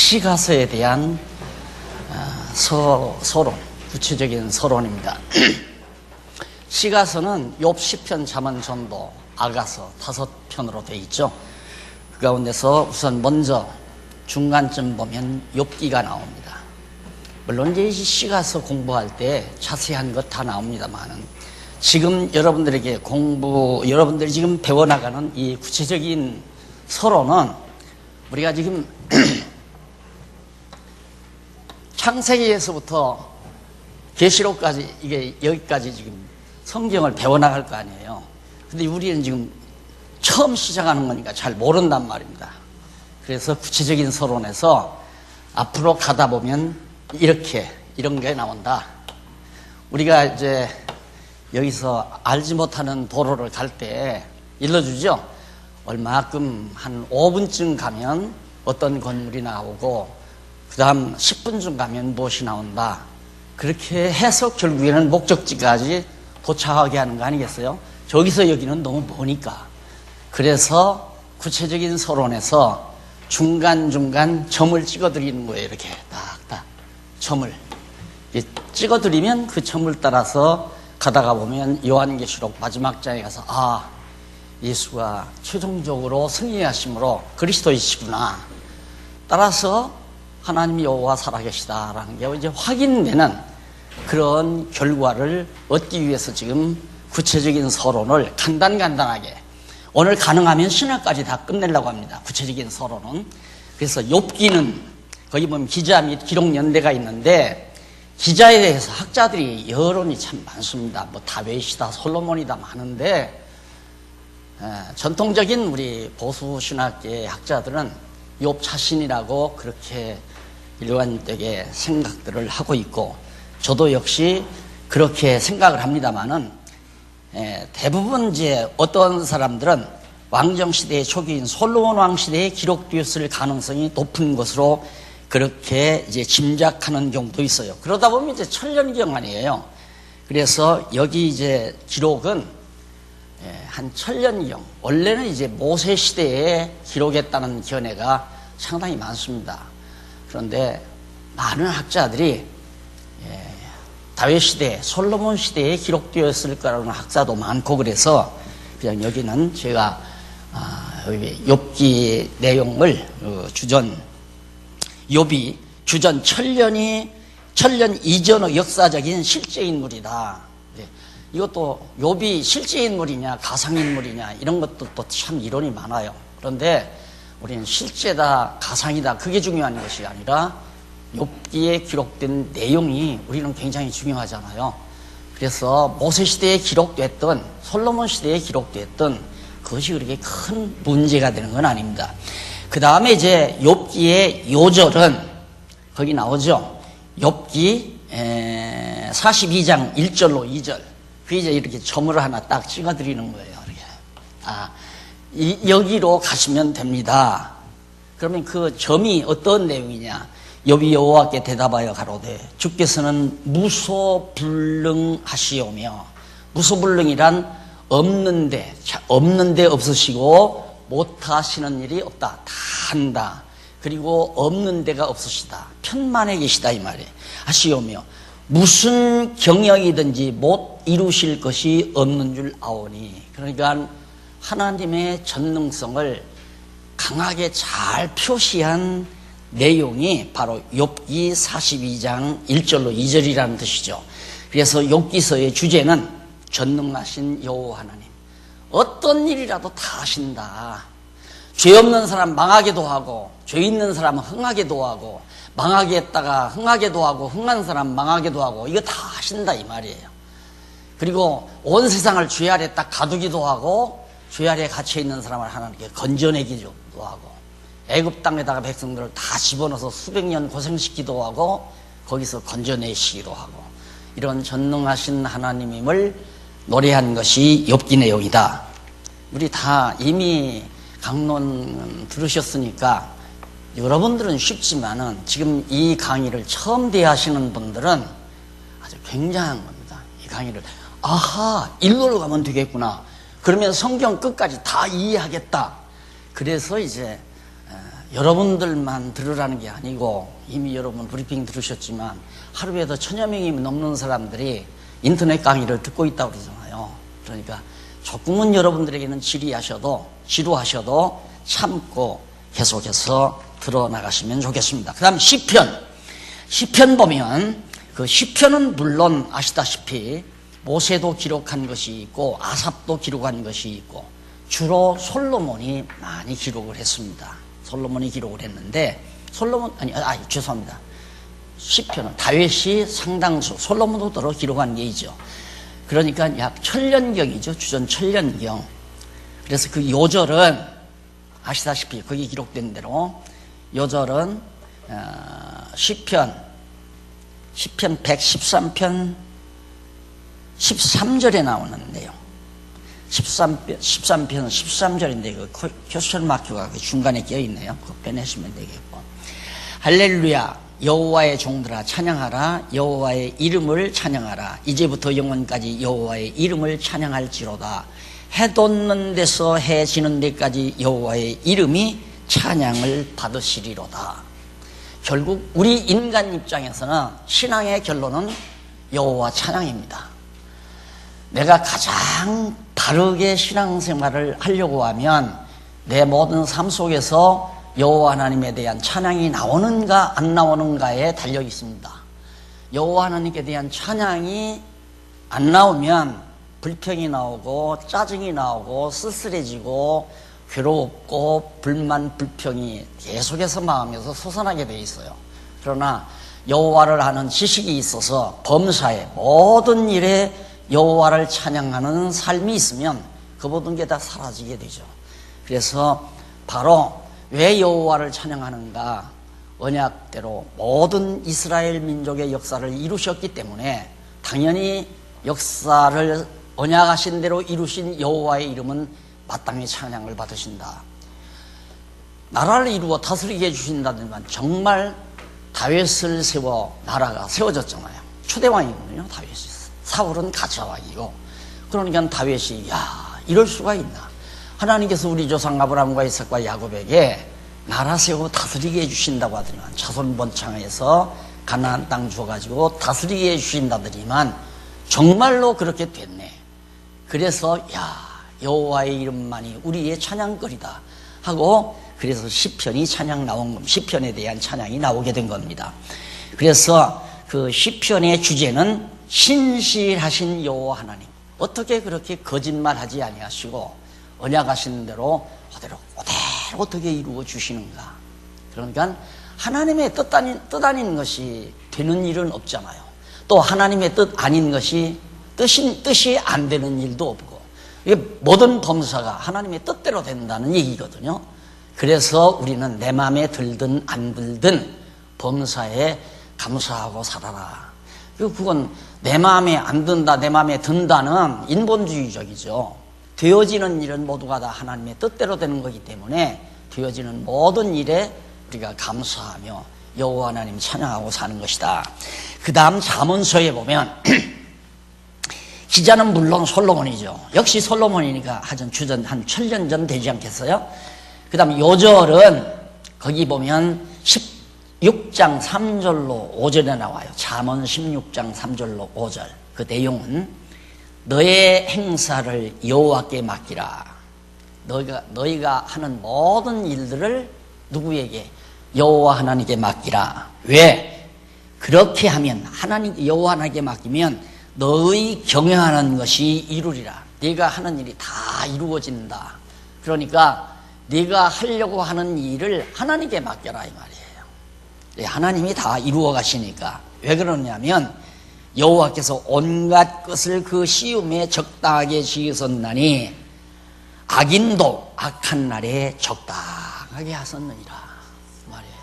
시가서에 대한 서론, 구체적인 서론입니다. 시가서는 욥, 시편, 잠언, 전도, 아가서 5편으로 되어 있죠. 그 가운데서 우선 먼저 중간쯤 보면 욥기가 나옵니다. 물론 이제 시가서 공부할 때 자세한 것 다 나옵니다만은 지금 여러분들이 지금 배워나가는 이 구체적인 서론은 우리가 지금 창세기에서부터 계시록까지 이게 여기까지 지금 성경을 배워나갈 거 아니에요. 근데 우리는 지금 처음 시작하는 거니까 잘 모른단 말입니다. 그래서 구체적인 서론에서 앞으로 가다 보면 이런 게 나온다. 우리가 이제 여기서 알지 못하는 도로를 갈 때 일러주죠. 얼마큼 한 5분쯤 가면 어떤 건물이 나오고 그 다음 10분쯤 가면 무엇이 나온다. 그렇게 해서 결국에는 목적지까지 도착하게 하는 거 아니겠어요? 저기서 여기는 너무 머니까. 그래서 구체적인 서론에서 중간중간 점을 찍어드리는 거예요. 이렇게 딱딱 점을 찍어드리면 그 점을 따라서 가다가 보면 요한계시록 마지막 장에 가서 예수가 최종적으로 승리하심으로 그리스도이시구나. 따라서 하나님이 여호와 살아계시다라는 게 이제 확인되는 그런 결과를 얻기 위해서 지금 구체적인 서론을 간단하게 오늘 가능하면 신학까지 다 끝내려고 합니다. 구체적인 서론은. 그래서 욥기는 거기 보면 기자 및 기록 연대가 있는데 기자에 대해서 학자들이 여론이 참 많습니다. 뭐 다윗이다 솔로몬이다 많은데 전통적인 우리 보수 신학계의 학자들은 욥 자신이라고 그렇게 일관되게 생각들을 하고 있고 저도 역시 그렇게 생각을 합니다만은 대부분 이제 어떤 사람들은 왕정시대의 초기인 솔로몬 왕시대에 기록되었을 가능성이 높은 것으로 그렇게 이제 짐작하는 경우도 있어요. 그러다 보면 이제 천년경 아니에요. 그래서 여기 이제 기록은 한 천년경. 원래는 이제 모세 시대에 기록했다는 견해가 상당히 많습니다. 그런데 많은 학자들이 다윗 시대, 솔로몬 시대에 기록되었을 거라는 학자도 많고 그래서 그냥 여기는 제가 욥기 내용을 욥이 주전 천년 이전의 역사적인 실제 인물이다. 이것도 욥이 실제 인물이냐 가상인물이냐 이런 것도 또 참 이론이 많아요. 그런데 우리는 실제다 가상이다 그게 중요한 것이 아니라 욥기에 기록된 내용이 우리는 굉장히 중요하잖아요. 그래서 모세 시대에 기록됐던 솔로몬 시대에 기록됐던 그것이 그렇게 큰 문제가 되는 건 아닙니다. 그 다음에 이제 욥기의 요절은 거기 나오죠. 욥기 42장 1절로 2절. 그 이제 이렇게 점을 하나 딱 찍어드리는 거예요. 이렇게. 여기로 가시면 됩니다. 그러면 그 점이 어떤 내용이냐? 욥이 여호와께 대답하여 가로되 주께서는 무소불능하시오며 무소불능이란 없는데 없으시고 못하시는 일이 없다. 다 한다. 그리고 없는 데가 없으시다. 편만에 계시다 이 말이에요. 하시오며 무슨 경영이든지 못 이루실 것이 없는 줄 아오니. 그러니까 하나님의 전능성을 강하게 잘 표시한 내용이 바로 욥기 42장 1절로 2절이라는 뜻이죠. 그래서 욥기서의 주제는 전능하신 여호와 하나님. 어떤 일이라도 다 하신다. 죄 없는 사람 망하게도 하고 죄 있는 사람 흥하게도 하고 망하게 했다가 흥하게도 하고 흥한 사람 망하게도 하고 이거 다 하신다 이 말이에요. 그리고 온 세상을 죄 아래 딱 가두기도 하고 죄 아래 갇혀 있는 사람을 하나님께 건져내기도 하고 애굽 땅에다가 백성들을 다 집어넣어서 수백 년 고생시키기도 하고 거기서 건져내시기도 하고 이런 전능하신 하나님임을 노래한 것이 욥기 내용이다. 우리 다 이미 강론 들으셨으니까 여러분들은 쉽지만은 지금 이 강의를 처음 대하시는 분들은 아주 굉장한 겁니다. 이 강의를 일로로 가면 되겠구나. 그러면 성경 끝까지 다 이해하겠다. 그래서 이제 여러분들만 들으라는 게 아니고 이미 여러분 브리핑 들으셨지만 하루에도 1000여 명이 넘는 사람들이 인터넷 강의를 듣고 있다고 그러잖아요. 그러니까 조금은 여러분들에게는 지루하셔도 참고 계속해서 들어나가시면 좋겠습니다. 그 다음 시편 보면 그 시편은 물론 아시다시피 모세도 기록한 것이 있고 아삽도 기록한 것이 있고 주로 솔로몬이 많이 기록을 했습니다. 솔로몬이 기록을 했는데 죄송합니다. 시편은 다윗이 상당수 솔로몬도 들어 기록한 게 있죠. 그러니까 약 1000년경이죠. 주전 1000년경. 그래서 그 요절은 아시다시피 거기 기록된 대로 요절은 시편 113편 13절에 나오는 내용. 13편 13절인데 그 퀘스천 마크가 그 중간에 끼어 있네요. 그거 빼내시면 되겠고. 할렐루야 여호와의 종들아 찬양하라. 여호와의 이름을 찬양하라. 이제부터 영원까지 여호와의 이름을 찬양할지로다. 해 돋는 데서 해 지는 데까지 여호와의 이름이 찬양을 받으시리로다. 결국 우리 인간 입장에서는 신앙의 결론은 여호와 찬양입니다. 내가 가장 바르게 신앙생활을 하려고 하면 내 모든 삶 속에서 여호와 하나님에 대한 찬양이 나오는가 안 나오는가에 달려 있습니다. 여호와 하나님께 대한 찬양이 안 나오면 불평이 나오고 짜증이 나오고 쓸쓸해지고 괴롭고 불만 불평이 계속해서 마음에서 솟아나게 돼 있어요. 그러나 여호와를 아는 지식이 있어서 범사의 모든 일에 여호와를 찬양하는 삶이 있으면 그 모든 게 다 사라지게 되죠. 그래서 바로 왜 여호와를 찬양하는가? 언약대로 모든 이스라엘 민족의 역사를 이루셨기 때문에 당연히 역사를 언약하신 대로 이루신 여호와의 이름은 마땅히 찬양을 받으신다. 나라를 이루어 다스리게 해주신다지만 정말 다윗을 세워 나라가 세워졌잖아요. 초대왕이거든요. 다윗이. 사울은 가짜왕이고. 그러니까 다윗이 이럴 수가 있나. 하나님께서 우리 조상 아브라함과 이삭과 야곱에게 나라 세우고 다스리게 해주신다고 하더니만 자손 번창해서 가나안 땅 주어가지고 다스리게 해주신다더니만 정말로 그렇게 됐네. 그래서 여호와의 이름만이 우리의 찬양거리다 하고 그래서 시편이 찬양 나온 겁니다. 시편에 대한 찬양이 나오게 된 겁니다. 그래서 그 시편의 주제는 신실하신 여호와 하나님, 어떻게 그렇게 거짓말하지 아니하시고 언약하시는 대로 그대로 어떻게 이루어 주시는가. 그러니까 하나님의 뜻 아닌 것이 되는 일은 없잖아요. 또 하나님의 뜻 아닌 것이 뜻이 안 되는 일도 없고, 이게 모든 범사가 하나님의 뜻대로 된다는 얘기거든요. 그래서 우리는 내 마음에 들든 안 들든 범사에 감사하고 살아라. 그건 내 마음에 안 든다, 내 마음에 든다는 인본주의적이죠. 되어지는 일은 모두가 다 하나님의 뜻대로 되는 거기 때문에 되어지는 모든 일에 우리가 감사하며 여호와 하나님 찬양하고 사는 것이다. 그 다음 잠언서에 보면 기자는 물론 솔로몬이죠. 역시 솔로몬이니까 주전 한 1000년 전 되지 않겠어요? 그 다음 요절은 거기 보면 16장 3절로 5절에 나와요. 잠언 16장 3절로 5절. 그 내용은 너의 행사를 여호와께 맡기라. 너희가 하는 모든 일들을 누구에게? 여호와 하나님께 맡기라. 왜? 그렇게 하면 여호와 하나님께 맡기면 너의 경영하는 것이 이루리라. 네가 하는 일이 다 이루어진다. 그러니까 네가 하려고 하는 일을 하나님께 맡겨라 이 말이에요. 하나님이 다 이루어 가시니까. 왜 그러냐면 여호와께서 온갖 것을 그 시음에 적당하게 지으셨나니 악인도 악한 날에 적당하게 하셨느니라 말이에요.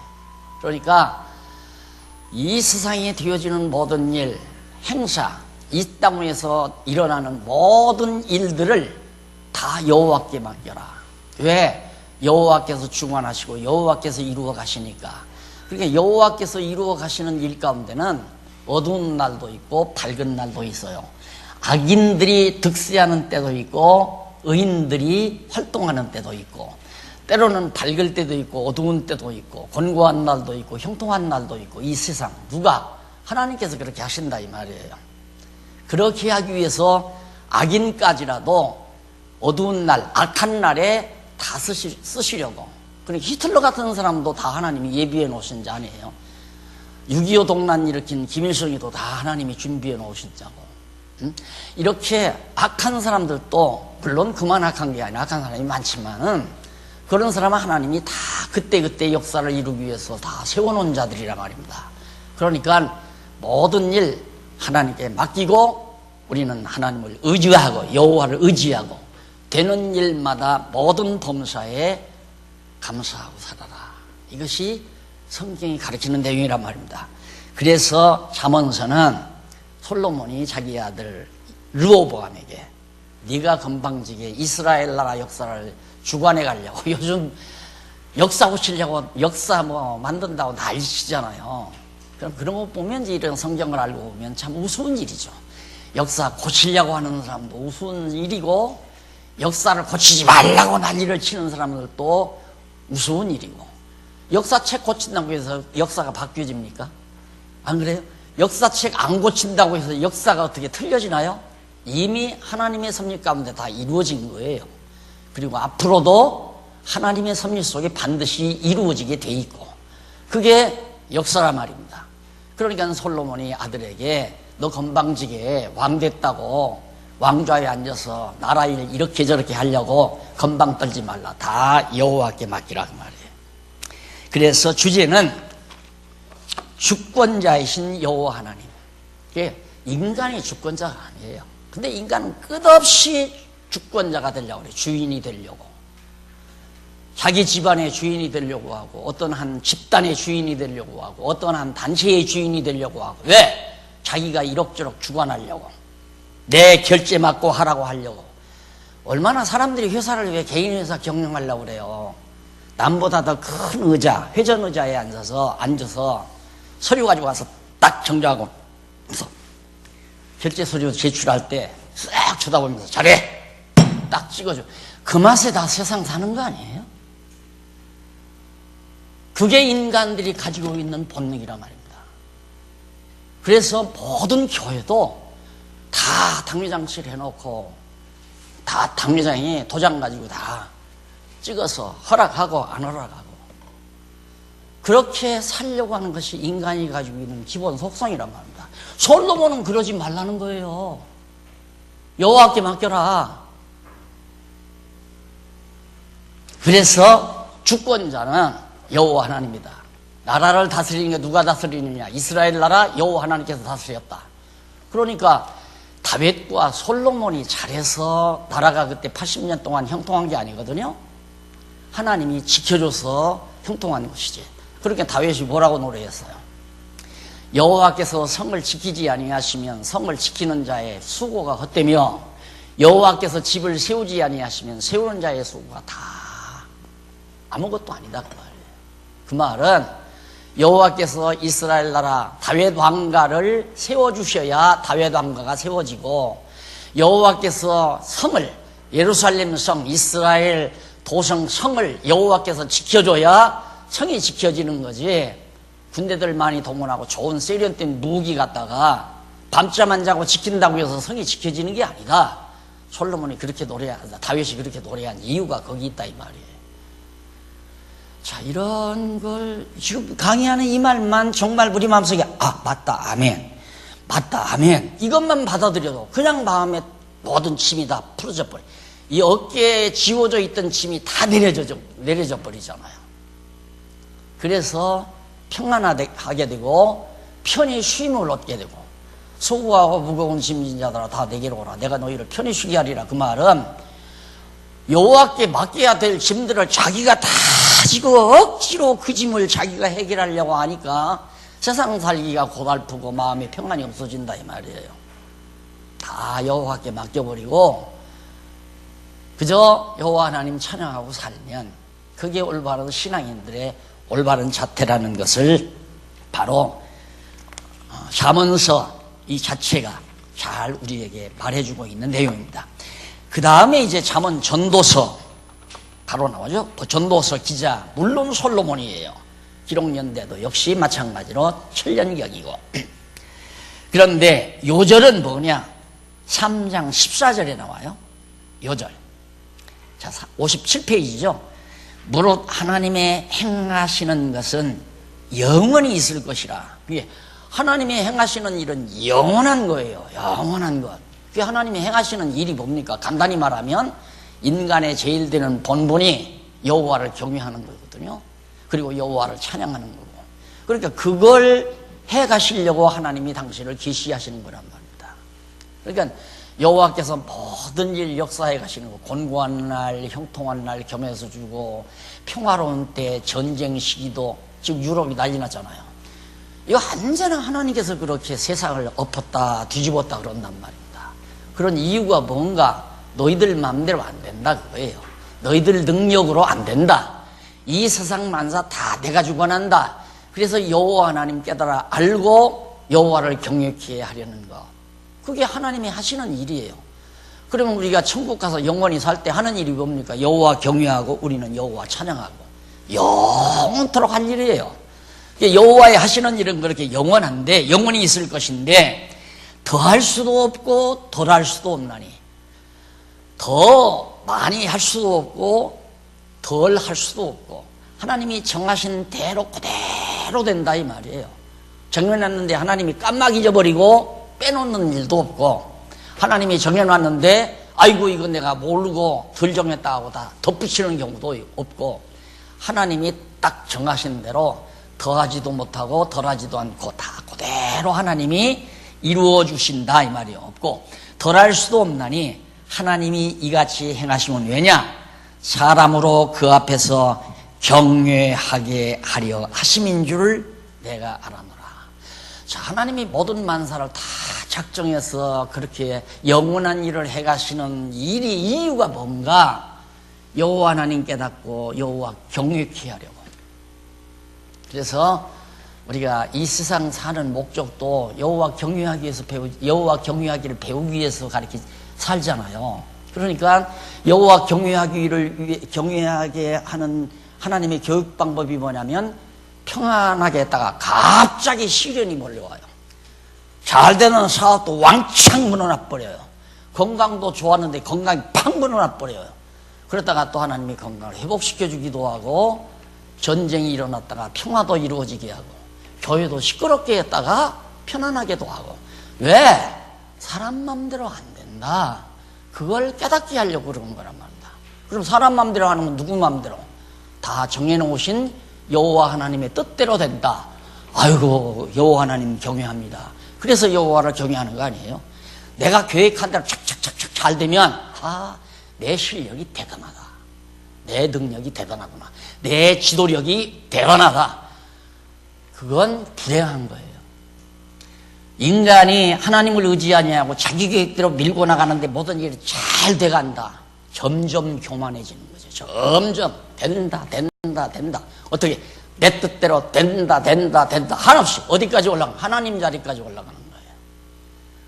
그러니까 이 세상에 되어지는 모든 일, 행사, 이 땅에서 일어나는 모든 일들을 다 여호와께 맡겨라. 왜? 여호와께서 주관하시고 여호와께서 이루어 가시니까. 그러니까 여호와께서 이루어 가시는 일 가운데는 어두운 날도 있고 밝은 날도 있어요. 악인들이 득세하는 때도 있고 의인들이 활동하는 때도 있고 때로는 밝을 때도 있고 어두운 때도 있고 곤고한 날도 있고 형통한 날도 있고 이 세상 누가 하나님께서 그렇게 하신다 이 말이에요. 그렇게 하기 위해서 악인까지라도 어두운 날 악한 날에 다 쓰시려고. 그러니까 히틀러 같은 사람도 다 하나님이 예비해 놓으신 자 아니에요. 6.25 동란 일으킨 김일성이도 다 하나님이 준비해 놓으신 자고. 이렇게 악한 사람들도 물론 그만 악한 게 아니라 악한 사람이 많지만은 그런 사람은 하나님이 다 그때그때 역사를 이루기 위해서 다 세워놓은 자들이란 말입니다. 그러니까 모든 일 하나님께 맡기고 우리는 하나님을 의지하고 여호와를 의지하고 되는 일마다 모든 범사에 감사하고 살아라. 이것이 성경이 가르치는 내용이란 말입니다. 그래서 잠언서는 솔로몬이 자기 아들 르호보암에게 네가 건방지게 이스라엘 나라 역사를 주관해 가려고 요즘 역사 고치려고 역사 뭐 만든다고 난리치잖아요. 그럼 그런 거 보면 이제 이런 성경을 알고 보면 참 우스운 일이죠. 역사 고치려고 하는 사람도 우스운 일이고 역사를 고치지 말라고 난리를 치는 사람들도 우스운 일이고 역사책 고친다고 해서 역사가 바뀌어집니까? 안 그래요? 역사책 안 고친다고 해서 역사가 어떻게 틀려지나요? 이미 하나님의 섭리 가운데 다 이루어진 거예요. 그리고 앞으로도 하나님의 섭리 속에 반드시 이루어지게 돼 있고 그게 역사란 말입니다. 그러니까 솔로몬이 아들에게 너 건방지게 왕 됐다고 왕좌에 앉아서 나라 일 이렇게 저렇게 하려고 건방 떨지 말라. 다 여호와께 맡기라 그 말이에요. 그래서 주제는 주권자이신 여호와 하나님. 이게 인간이 주권자가 아니에요. 근데 인간은 끝없이 주권자가 되려고 그래요. 주인이 되려고. 자기 집안의 주인이 되려고 하고 어떤 한 집단의 주인이 되려고 하고 어떤 한 단체의 주인이 되려고 하고 왜? 자기가 이럭저럭 주관하려고 내 결제 맡고 하라고 하려고. 얼마나 사람들이 회사를 왜 개인 회사 경영하려고 그래요. 남보다 더 큰 의자 회전 의자에 앉아서 서류 가지고 와서 딱 정정하고 결제 서류 제출할 때 싹 쳐다보면서 잘해 딱 찍어줘. 그 맛에 다 세상 사는 거 아니에요? 그게 인간들이 가지고 있는 본능이란 말입니다. 그래서 모든 교회도 다 당회장실 해놓고 다 당회장이 도장 가지고 다 찍어서 허락하고 안 허락하고 그렇게 살려고 하는 것이 인간이 가지고 있는 기본 속성이란 말입니다. 솔로몬은 그러지 말라는 거예요. 여호와께 맡겨라. 그래서 주권자는 여호와 하나님이다. 나라를 다스리는 게 누가 다스리느냐? 이스라엘 나라 여호와 하나님께서 다스렸다. 그러니까 다윗과 솔로몬이 잘해서 나라가 그때 80년 동안 형통한 게 아니거든요. 하나님이 지켜줘서 형통한 것이지. 그렇게 다윗이 뭐라고 노래했어요? 여호와께서 성을 지키지 아니하시면 성을 지키는 자의 수고가 헛되며 여호와께서 집을 세우지 아니하시면 세우는 자의 수고가 다 아무것도 아니다 그 말이에요. 그 말은 여호와께서 이스라엘 나라 다윗 왕가를 세워주셔야 다윗 왕가가 세워지고 여호와께서 성을 예루살렘 성 이스라엘 도성 성을 여호와께서 지켜줘야 성이 지켜지는 거지. 군대들 많이 동원하고 좋은 세련된 무기 갖다가 밤잠 안 자고 지킨다고 해서 성이 지켜지는 게 아니다. 솔로몬이 그렇게 노래한다. 다윗이 그렇게 노래한 이유가 거기 있다 이 말이에요. 자, 이런 걸 지금 강의하는 이 말만 정말 우리 마음속에 맞다 아멘 맞다 아멘 이것만 받아들여도 그냥 마음에 모든 짐이 다 풀어져 버려. 이 어깨에 지워져 있던 짐이 다 내려져 버리잖아요. 그래서 평안하게 되고 편히 쉼을 얻게 되고 수고하고 무거운 짐진 자들아 다 내게로 오라. 내가 너희를 편히 쉬게 하리라. 그 말은 여호와께 맡겨야 될 짐들을 자기가 다 지고 억지로 그 짐을 자기가 해결하려고 하니까 세상 살기가 고달프고 마음에 평안이 없어진다 이 말이에요. 다 여호와께 맡겨버리고 그저 여호와 하나님 찬양하고 살면 그게 올바른 신앙인들의 올바른 자태라는 것을 바로 잠언서 이 자체가 잘 우리에게 말해주고 있는 내용입니다. 그 다음에 이제 잠언 전도서 바로 나오죠. 전도서 기자 물론 솔로몬이에요. 기록연대도 역시 마찬가지로 7년경이고 그런데 요절은 뭐냐? 3장 14절에 나와요. 요절. 자, 57페이지죠. 무릇 하나님의 행하시는 것은 영원히 있을 것이라. 그게 하나님이 행하시는 일은 영원한 거예요. 영원한 것. 그게 하나님이 행하시는 일이 뭡니까? 간단히 말하면 인간의 제일 되는 본분이 여호와를 경외하는 거거든요. 그리고 여호와를 찬양하는 거고. 그러니까 그걸 해가시려고 하나님이 당신을 계시하시는 거란 말입니다. 그러니까 여호와께서 모든 일 역사해 가시는 거. 곤고한 날, 형통한 날 겸해서 주고 평화로운 때 전쟁 시기도 지금 유럽이 난리 났잖아요. 이거 언제나 하나님께서 그렇게 세상을 엎었다 뒤집었다 그런단 말입니다. 그런 이유가 뭔가? 너희들 마음대로 안 된다 그거예요. 너희들 능력으로 안 된다. 이 세상 만사 다 내가 주관한다. 그래서 여호와 하나님 깨달아 알고 여호와를 경외케 하려는 거. 그게 하나님이 하시는 일이에요. 그러면 우리가 천국 가서 영원히 살 때 하는 일이 뭡니까? 여호와 경외하고 우리는 여호와 찬양하고 영원토록 할 일이에요. 여호와의 하시는 일은 그렇게 영원한데 영원히 있을 것인데 더할 수도 없고 덜할 수도 없나니 더 많이 할 수도 없고 덜 할 수도 없고 하나님이 정하신 대로 그대로 된다 이 말이에요. 정해놨는데 하나님이 깜막 잊어버리고 빼놓는 일도 없고 하나님이 정해놨는데 아이고 이건 내가 모르고 덜 정했다 하고 다 덧붙이는 경우도 없고 하나님이 딱 정하신 대로 더하지도 못하고 덜하지도 않고 다 그대로 하나님이 이루어 주신다 이 말이 없고 덜할 수도 없나니 하나님이 이같이 행하시면 왜냐? 사람으로 그 앞에서 경외하게 하려 하심인 줄을 내가 알아노라. 자, 하나님이 모든 만사를 다 작정해서 그렇게 영원한 일을 해가시는 일이 이유가 뭔가? 여호와 하나님 깨닫고 여호와 경외케 하려고. 그래서 우리가 이 세상 사는 목적도 여호와 경외하기 위해서 여호와 경외하기를 배우기 위해서 가르치 살잖아요. 그러니까 여호와 경외하게 하는 하나님의 교육 방법이 뭐냐면 평안하게 했다가 갑자기 시련이 몰려와요. 잘 되는 사업도 왕창 무너져 버려요. 건강도 좋았는데 건강이 팍 무너져 버려요. 그러다가 또 하나님이 건강을 회복시켜 주기도 하고 전쟁이 일어났다가 평화도 이루어지게 하고 교회도 시끄럽게 했다가 편안하게도 하고. 왜? 사람 맘대로 안 된다. 그걸 깨닫게 하려고 그러는 거란 말이다. 그럼 사람 맘대로 하는 건 누구 맘대로? 다 정해놓으신 여호와 하나님의 뜻대로 된다. 아이고 여호와 하나님 경외합니다. 그래서 여호와를 경외하는 거 아니에요? 내가 계획한 대로 착착착착 잘 되면 내 실력이 대단하다. 내 능력이 대단하구나. 내 지도력이 대단하다. 그건 불행한 거예요. 인간이 하나님을 의지하냐고 자기 계획대로 밀고 나가는데 모든 일이 잘 돼간다. 점점 교만해지는 거죠. 점점 된다. 어떻게 내 뜻대로 된다. 한없이 어디까지 올라가? 하나님 자리까지 올라가는 거예요.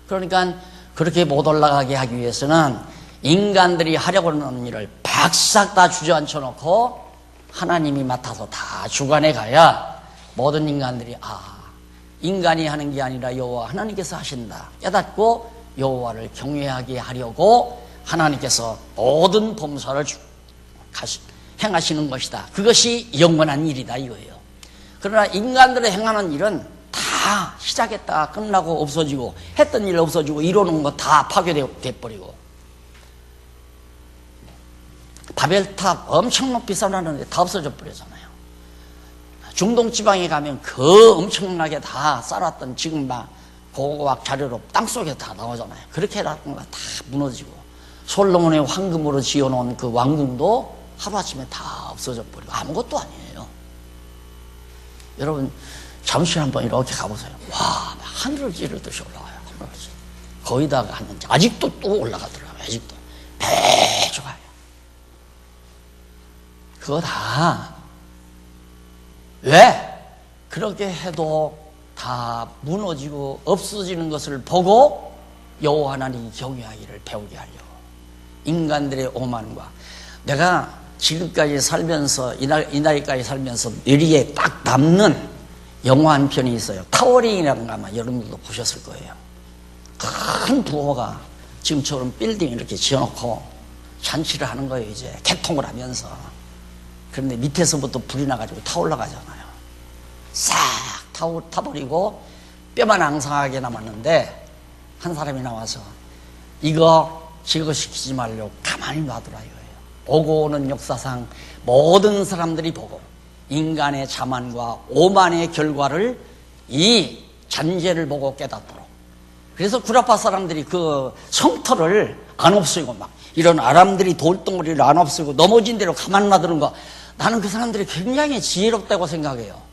그러니까 그렇게 못 올라가게 하기 위해서는 인간들이 하려고 하는 일을 박싹 다 주저앉혀 놓고 하나님이 맡아서 다 주관해 가야 모든 인간들이 인간이 하는 게 아니라 여호와 하나님께서 하신다 깨닫고 여호와를 경외하게 하려고 하나님께서 모든 범사를 행하시는 것이다. 그것이 영원한 일이다 이거예요. 그러나 인간들의 행하는 일은 다 시작했다가 끝나고 없어지고 했던 일 없어지고 이뤄놓은 거 다 파괴돼 버리고 바벨탑 엄청 높이 쌓아놨는데 다 없어져 버리잖아요. 중동 지방에 가면 그 엄청나게 다 쌓았던 지금 막 고고학 자료로 땅속에 다 나오잖아요. 그렇게 해놨던 거 다 무너지고 솔로몬의 황금으로 지어놓은 그 왕궁도 하루아침에 다 없어져 버리고 아무것도 아니에요. 여러분 잠시 한번 이렇게 가보세요. 와, 하늘을 찌르듯이 올라가요. 거기다가 갔는지 아직도 또 올라가더라고요. 아직도 매주 가요. 그거 다 왜? 그렇게 해도 다 무너지고 없어지는 것을 보고 여호와 하나님 경외하기를 배우게 하려고. 인간들의 오만과 내가 지금까지 살면서 이 나이까지 살면서 뇌리에 딱 남는 영화 한 편이 있어요. 타워링이라는 거 아마 여러분들도 보셨을 거예요. 큰 부호가 지금처럼 빌딩 이렇게 지어놓고 잔치를 하는 거예요. 이제 개통을 하면서. 그런데 밑에서부터 불이 나가지고 타올라가잖아요. 싹 타버리고 뼈만 앙상하게 남았는데 한 사람이 나와서 이거 제거시키지 말려고 가만히 놔두라 이거예요. 오고 오는 역사상 모든 사람들이 보고 인간의 자만과 오만의 결과를 이 잔재를 보고 깨닫도록. 그래서 구라파 사람들이 그 성터를 안 없애고 막 이런 아람들이 돌덩어리를 안 없애고 넘어진 대로 가만 놔두는 거, 나는 그 사람들이 굉장히 지혜롭다고 생각해요.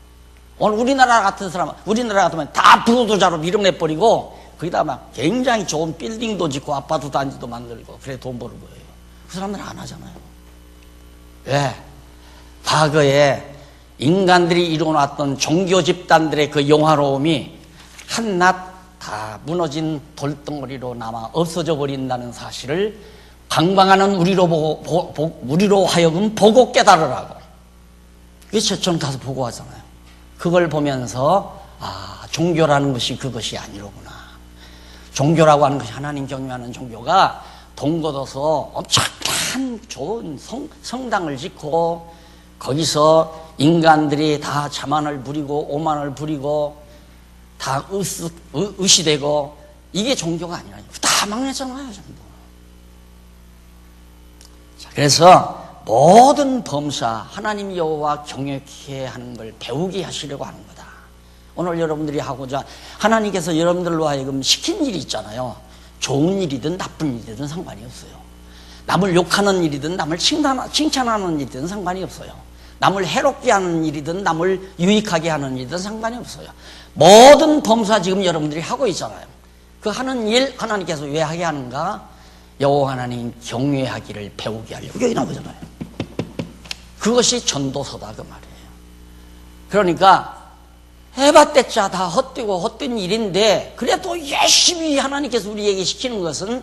오늘 우리나라 같으면 다 부도자로 밀어내버리고 거기다 막 굉장히 좋은 빌딩도 짓고 아파트 단지도 만들고 그래 돈 버는 거예요. 그 사람들은 안 하잖아요. 왜? 과거에 인간들이 이루어놨던 종교 집단들의 그 영화로움이 한낱 다 무너진 돌덩어리로 남아 없어져 버린다는 사실을 방방하는 우리로 하여금 보고 깨달으라고. 그래서 저는 가서 보고 왔잖아요. 그걸 보면서 종교라는 것이 그것이 아니로구나. 종교라고 하는 것이 하나님 경외하는 종교가 돈 걷어서 엄청난 좋은 성당을 짓고 거기서 인간들이 다 자만을 부리고 오만을 부리고 다 의시되고 이게 종교가 아니라 다 망했잖아요 전부. 자, 그래서 모든 범사 하나님 여호와 경외케 하는 걸 배우게 하시려고 하는 거다. 오늘 여러분들이 하고자 하나님께서 여러분들로 하여금 시킨 일이 있잖아요. 좋은 일이든 나쁜 일이든 상관이 없어요. 남을 욕하는 일이든 남을 칭찬하는 일이든 상관이 없어요. 남을 해롭게 하는 일이든 남을 유익하게 하는 일이든 상관이 없어요. 모든 범사 지금 여러분들이 하고 있잖아요. 그 하는 일 하나님께서 왜 하게 하는가? 여호와 하나님 경외하기를 배우게 하려고 여기 나오잖아요. 그것이 전도서다 그 말이에요. 그러니까 해봤댔자 다 헛되고 헛된 일인데 그래도 열심히 하나님께서 우리에게 시키는 것은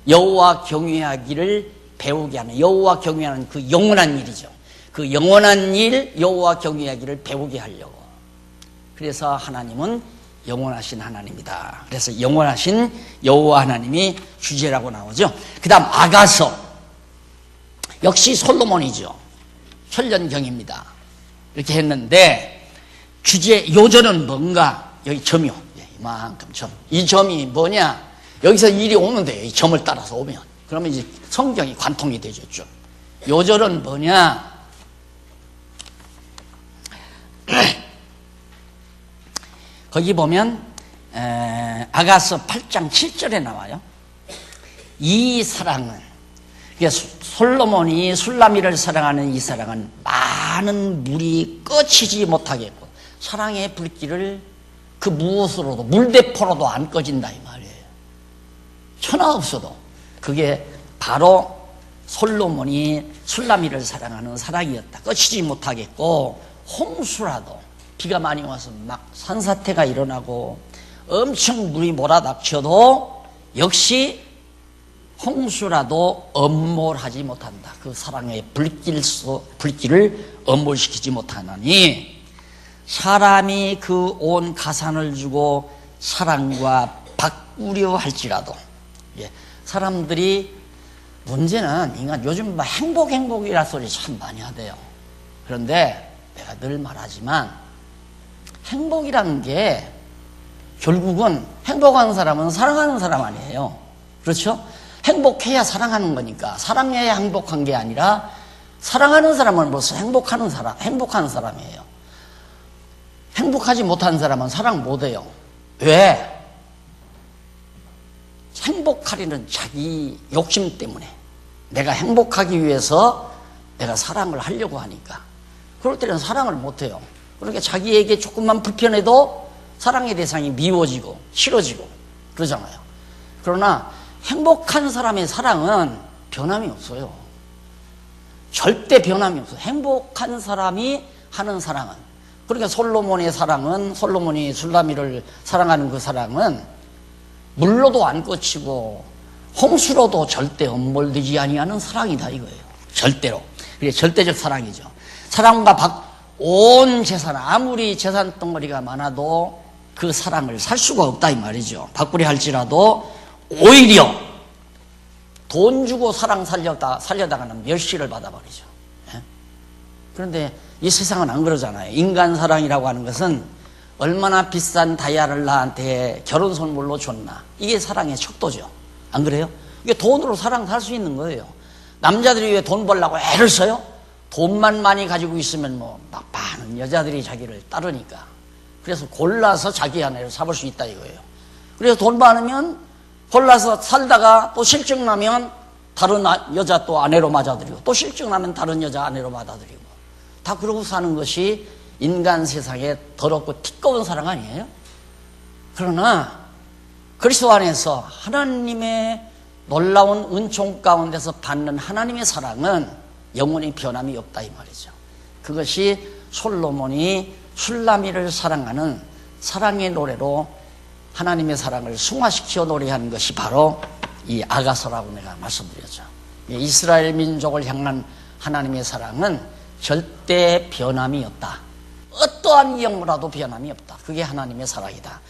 여호와 경외하기를 배우게 하는, 여호와 경외하는 그 영원한 일이죠. 그 영원한 일 여호와 경외하기를 배우게 하려고. 그래서 하나님은 영원하신 하나님이다. 그래서 영원하신 여호와 하나님이 주제라고 나오죠. 그 다음 아가서, 역시 솔로몬이죠. 천년경입니다. 이렇게 했는데 주제 요절은 뭔가? 여기 점이요. 이만큼 점. 이 점이 뭐냐? 여기서 일이 오면 돼요. 이 점을 따라서 오면. 그러면 이제 성경이 관통이 되죠. 요절은 뭐냐? 거기 보면 아가서 8장 7절에 나와요. 이 사랑은, 그러니까 솔로몬이 술라미를 사랑하는 이 사랑은 많은 물이 꺼지지 못하겠고 사랑의 불길을 그 무엇으로도 물대포로도 안 꺼진다 이 말이에요. 천하 없어도. 그게 바로 솔로몬이 술라미를 사랑하는 사랑이었다. 꺼지지 못하겠고 홍수라도 비가 많이 와서 막 산사태가 일어나고 엄청 물이 몰아닥쳐도 역시 홍수라도 엄몰하지 못한다. 그 사랑의 불길을 엄몰시키지 못하나니 사람이 그 온 가산을 주고 사랑과 바꾸려 할지라도, 사람들이 문제는 인간 요즘 막 행복이라 소리 참 많이 하대요. 그런데 내가 늘 말하지만 행복이라는 게 결국은 행복한 사람은 사랑하는 사람 아니에요. 그렇죠? 행복해야 사랑하는 거니까 사랑해야 행복한 게 아니라 사랑하는 사람은 벌써 행복한 사람이에요. 행복하지 못한 사람은 사랑 못해요. 왜? 행복하려는 자기 욕심 때문에 내가 행복하기 위해서 내가 사랑을 하려고 하니까 그럴 때는 사랑을 못해요. 그러니까 자기에게 조금만 불편해도 사랑의 대상이 미워지고 싫어지고 그러잖아요. 그러나 행복한 사람의 사랑은 변함이 없어요. 절대 변함이 없어요. 행복한 사람이 하는 사랑은, 그러니까 솔로몬의 사랑은, 솔로몬이 술라미를 사랑하는 그 사랑은 물로도 안 꺼치고 홍수로도 절대 엄몰되지 아니하는 사랑이다 이거예요. 절대로. 그게 절대적 사랑이죠. 사랑과 온 재산, 아무리 재산 덩어리가 많아도 그 사랑을 살 수가 없다 이 말이죠. 바꾸려 할지라도 오히려 돈 주고 사랑 살려다가는 멸시를 받아버리죠. 예? 그런데 이 세상은 안 그러잖아요. 인간 사랑이라고 하는 것은 얼마나 비싼 다이아를 나한테 결혼 선물로 줬나, 이게 사랑의 척도죠. 안 그래요? 이게 돈으로 사랑 살 수 있는 거예요. 남자들이 왜 돈 벌려고 애를 써요? 돈만 많이 가지고 있으면 막 많은 여자들이 자기를 따르니까. 그래서 골라서 자기 아내를 삼을 수 있다 이거예요. 그래서 돈 많으면 골라서 살다가 또 실증나면 다른 여자 또 아내로 맞아들이고, 또 실증나면 다른 여자 아내로 맞아들이고, 다 그러고 사는 것이 인간 세상에 더럽고 티꺼운 사랑 아니에요? 그러나 그리스도 안에서 하나님의 놀라운 은총 가운데서 받는 하나님의 사랑은 영원히 변함이 없다 이 말이죠. 그것이 솔로몬이 슐라미를 사랑하는 사랑의 노래로 하나님의 사랑을 승화시켜 노래하는 것이 바로 이 아가서라고 내가 말씀드렸죠. 이스라엘 민족을 향한 하나님의 사랑은 절대 변함이 없다. 어떠한 경우라도 변함이 없다. 그게 하나님의 사랑이다.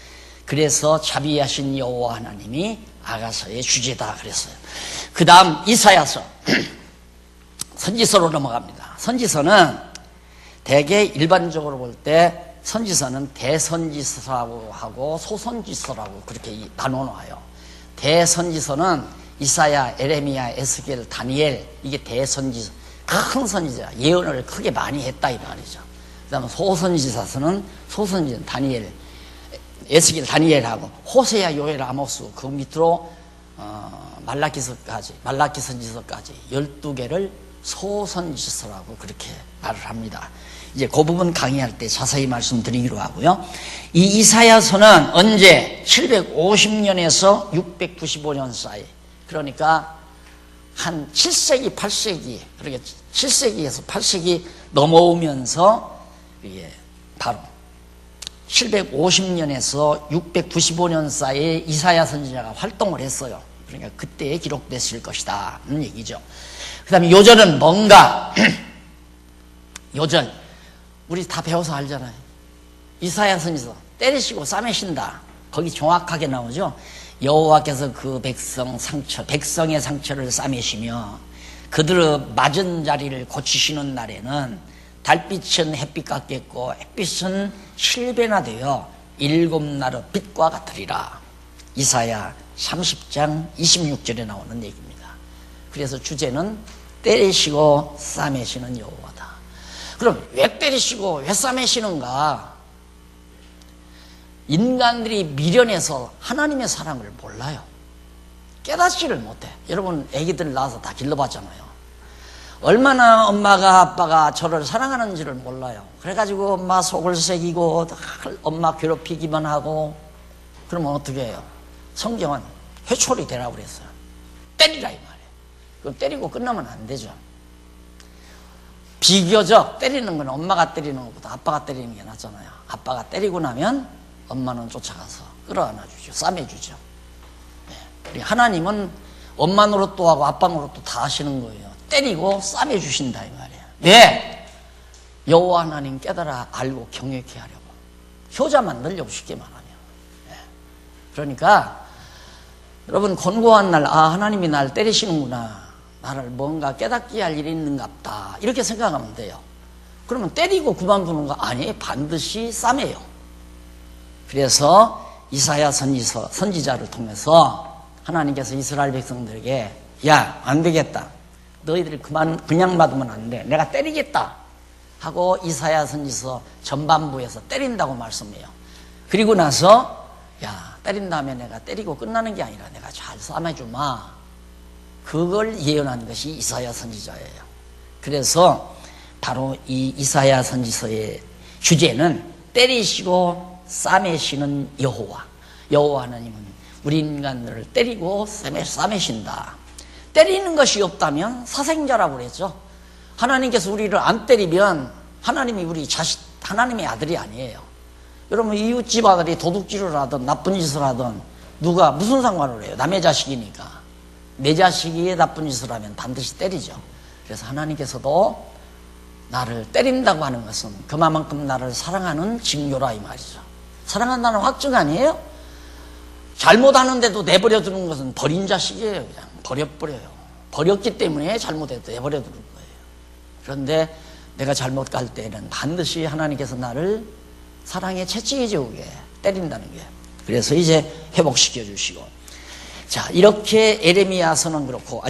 그래서 자비하신 여호와 하나님이 아가서의 주제다 그랬어요. 그 다음 이사야서 선지서로 넘어갑니다. 선지서는 대개 일반적으로 볼 때 선지서는 대선지서라고 하고 소선지서라고 그렇게 나눠놔요. 대선지서는 이사야, 에레미야, 에스겔, 다니엘, 이게 대선지서, 큰 선지자, 예언을 크게 많이 했다 이 말이죠. 그 다음에 소선지서는 다니엘, 에스겔, 다니엘하고 호세야, 요엘, 아모스, 그 밑으로 말라기 선지서까지 12개를 소선지서라고 그렇게 말을 합니다. 이제 그 부분 강의할 때 자세히 말씀드리기로 하고요. 이 이사야서는 언제 750년에서 695년 사이, 그러니까 한 7세기, 8세기, 그러니까 7세기에서 8세기 넘어오면서 이게 바로 750년에서 695년 사이에 이사야 선지자가 활동을 했어요. 그러니까 그때에 기록됐을 것이다 는 얘기죠. 그 다음에 요절은 뭔가 요절 우리 다 배워서 알잖아요. 이사야 선지서 때리시고 싸매신다, 거기 정확하게 나오죠. 여호와께서 그 백성의 상처를 싸매시며 그들의 맞은 자리를 고치시는 날에는 달빛은 햇빛 같겠고 햇빛은 7배나 되어 7날의 빛과 같으리라. 이사야 30장 26절에 나오는 얘기입니다. 그래서 주제는 때리시고 싸매시는 여호와다. 그럼 왜 때리시고 왜 싸매시는가? 인간들이 미련해서 하나님의 사랑을 몰라요. 깨닫지를 못해. 여러분 애기들 낳아서 다 길러봤잖아요. 얼마나 엄마가 아빠가 저를 사랑하는지를 몰라요. 그래가지고 엄마 속을 새기고 엄마 괴롭히기만 하고, 그러면 어떻게 해요? 성경은 회초리 되라고 그랬어요. 때리라 이 말이에요. 그럼 때리고 끝나면 안 되죠. 비교적 때리는 건 엄마가 때리는 것보다 아빠가 때리는 게 낫잖아요. 아빠가 때리고 나면 엄마는 쫓아가서 끌어안아 주죠. 싸매주죠. 네. 하나님은 엄마 노릇도 하고 아빠 노릇도 다 하시는 거예요. 때리고 싸매주신다 이 말이에요. 왜? 여호와 하나님 깨달아 알고 경외케 하려고. 효자만 늘려고 쉽게만 하면. 네. 그러니까 여러분 권고한 날, 하나님이 날 때리시는구나, 나를 뭔가 깨닫게 할 일이 있는갑다, 이렇게 생각하면 돼요. 그러면 때리고 그만두는 거 아니에요. 반드시 싸매요. 그래서 이사야 선지자를 통해서 하나님께서 이스라엘 백성들에게 야, 안 되겠다, 너희들이 그냥 놔두면 안 돼, 내가 때리겠다 하고 이사야 선지서 전반부에서 때린다고 말씀해요. 그리고 나서 야, 때린 다음에 내가 때리고 끝나는 게 아니라 내가 잘 싸매주마, 그걸 예언한 것이 이사야 선지자예요. 그래서 바로 이 이사야 선지서의 주제는 때리시고 싸매시는 여호와. 여호와 하나님은 우리 인간들을 때리고 싸매신다. 때리는 것이 없다면 사생자라고 그랬죠. 하나님께서 우리를 안 때리면 하나님이 우리 하나님의 아들이 아니에요. 여러분 이웃집 아들이 도둑질을 하든 나쁜 짓을 하든 누가 무슨 상관을 해요? 남의 자식이니까. 내 자식이 나쁜 짓을 하면 반드시 때리죠. 그래서 하나님께서도 나를 때린다고 하는 것은 그만큼 나를 사랑하는 징조라 이 말이죠. 사랑한다는 확증 아니에요? 잘못하는데도 내버려 두는 것은 버린 자식이에요. 그냥 버려버려요. 버렸기 때문에 잘못해도 내버려 두는 거예요. 그런데 내가 잘못 갈 때는 반드시 하나님께서 나를 사랑에 채찍에 재우게 때린다는 거예요. 그래서 이제 회복시켜 주시고, 자, 이렇게 에레미야서는 그렇고,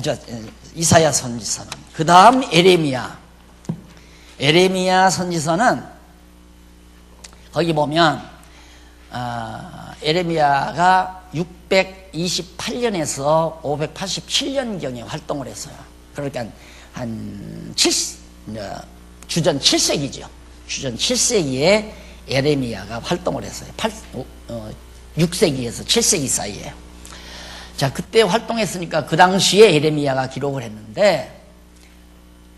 이사야 선지서는, 그 다음 에레미야 선지서는 거기 보면 에레미야가 628년에서 587년경에 활동을 했어요. 그러니까 한 주전 7세기죠. 주전 7세기에 에레미야가 활동을 했어요. 6세기에서 7세기 사이에. 자, 그때 활동했으니까 그 당시에 에레미야가 기록을 했는데,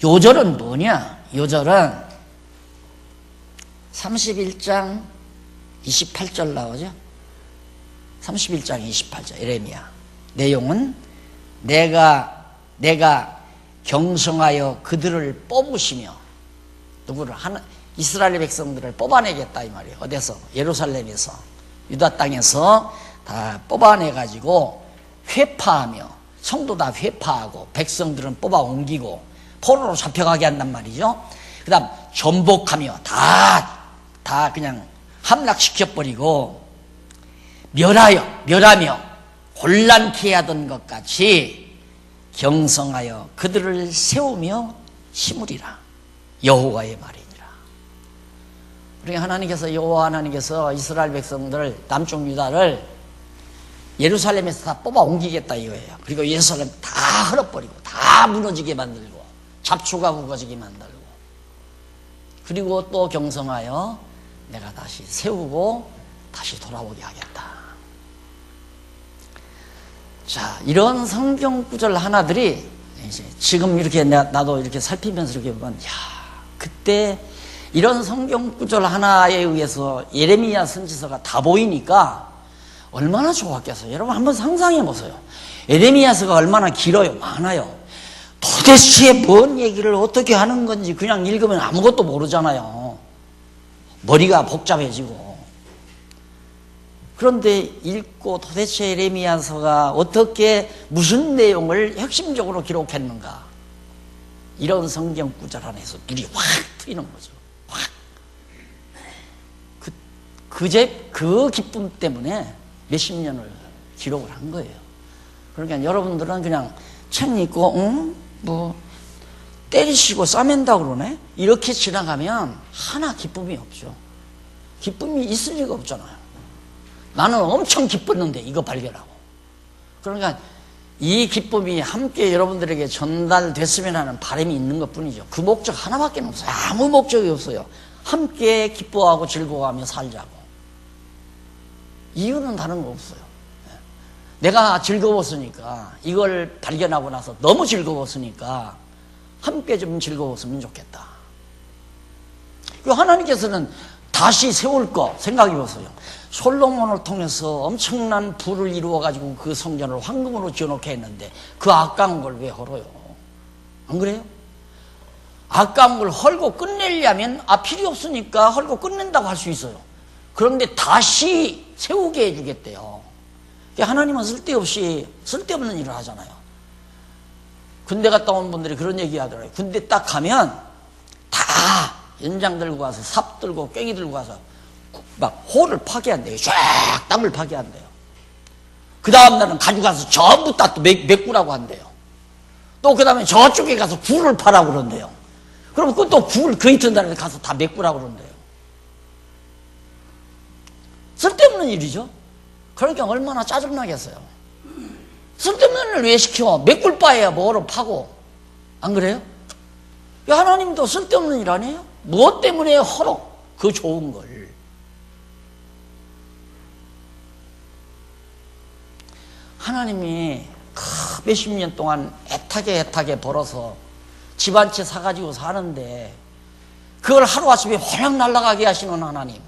요절은 뭐냐? 요절은 31장 28절 나오죠? 31장 28절 에레미야. 내용은 내가 경성하여 그들을 뽑으시며, 누구를? 이스라엘 백성들을 뽑아내겠다 이 말이에요. 어디서? 예루살렘에서, 유다 땅에서 다 뽑아내가지고 회파하며, 성도 다 회파하고 백성들은 뽑아 옮기고 포로로 잡혀가게 한단 말이죠. 그 다음 전복하며 다 그냥 함락시켜버리고 멸하며 혼란케 하던 것 같이 경성하여 그들을 세우며 심으리라. 여호와의 말이니라. 그러니까 하나님께서, 여호와 하나님께서 이스라엘 백성들을, 남쪽 유다를 예루살렘에서 다 뽑아 옮기겠다 이거예요. 그리고 예루살렘 다 헐어버리고 다 무너지게 만들고 잡초가 굵어지게 만들고, 그리고 또 경성하여 내가 다시 세우고 다시 돌아오게 하겠다. 자, 이런 성경 구절 하나들이 이제 지금 이렇게 나도 이렇게 살피면서 이렇게 보면, 야, 그때 이런 성경 구절 하나에 의해서 예레미야 선지서가 다 보이니까 얼마나 좋았겠어요. 여러분 한번 상상해 보세요. 예레미야서가 얼마나 길어요. 많아요. 도대체 뭔 얘기를 어떻게 하는 건지 그냥 읽으면 아무것도 모르잖아요. 머리가 복잡해지고. 그런데 읽고 도대체 예레미야서가 어떻게 무슨 내용을 핵심적으로 기록했는가, 이런 성경 구절 안에서 눈이 확 트이는 거죠. 확. 그 기쁨 때문에 몇십 년을 기록을 한 거예요. 그러니까 여러분들은 그냥 책 읽고 때리시고 싸맨다 그러네? 이렇게 지나가면 하나 기쁨이 없죠. 기쁨이 있을 리가 없잖아요. 나는 엄청 기뻤는데 이거 발견하고. 그러니까 이 기쁨이 함께 여러분들에게 전달됐으면 하는 바람이 있는 것 뿐이죠. 그 목적 하나밖에 없어요. 아무 목적이 없어요. 함께 기뻐하고 즐거워하며 살자고. 이유는 다른 거 없어요. 내가 즐거웠으니까, 이걸 발견하고 나서 너무 즐거웠으니까 함께 좀 즐거웠으면 좋겠다. 하나님께서는 다시 세울 거 생각해 보세요. 솔로몬을 통해서 엄청난 부를 이루어가지고 그 성전을 황금으로 지어놓게 했는데 그 아까운 걸 왜 헐어요? 안 그래요? 아까운 걸 헐고 끝내려면 필요 없으니까 헐고 끝낸다고 할 수 있어요. 그런데 다시 세우게 해주겠대요. 하나님은 쓸데없는 일을 하잖아요. 군대 갔다 온 분들이 그런 얘기 하더라고요. 군대 딱 가면 다 연장 들고 가서 삽 들고 꽹이 들고 가서 막 홀을 파괴한대요. 쫙 땅을 파괴한대요. 그 다음 날은 가져가서 전부 다 또 메꾸라고 한대요. 또 그 다음에 저쪽에 가서 굴을 파라고 그런대요. 그럼 또 굴 그 이튿날에 가서 다 메꾸라고 그런대요. 쓸데없는 일이죠. 그러니까 얼마나 짜증나겠어요. 쓸데없는 일을 왜 시켜? 메꿀 바에야 뭐로 파고. 안 그래요? 하나님도 쓸데없는 일 아니에요? 무엇 때문에 헐어? 그 좋은 걸. 하나님이 몇십 년 동안 애타게 벌어서 집 한 채 사가지고 사는데 그걸 하루아침에 홀랑 날아가게 하시는 하나님,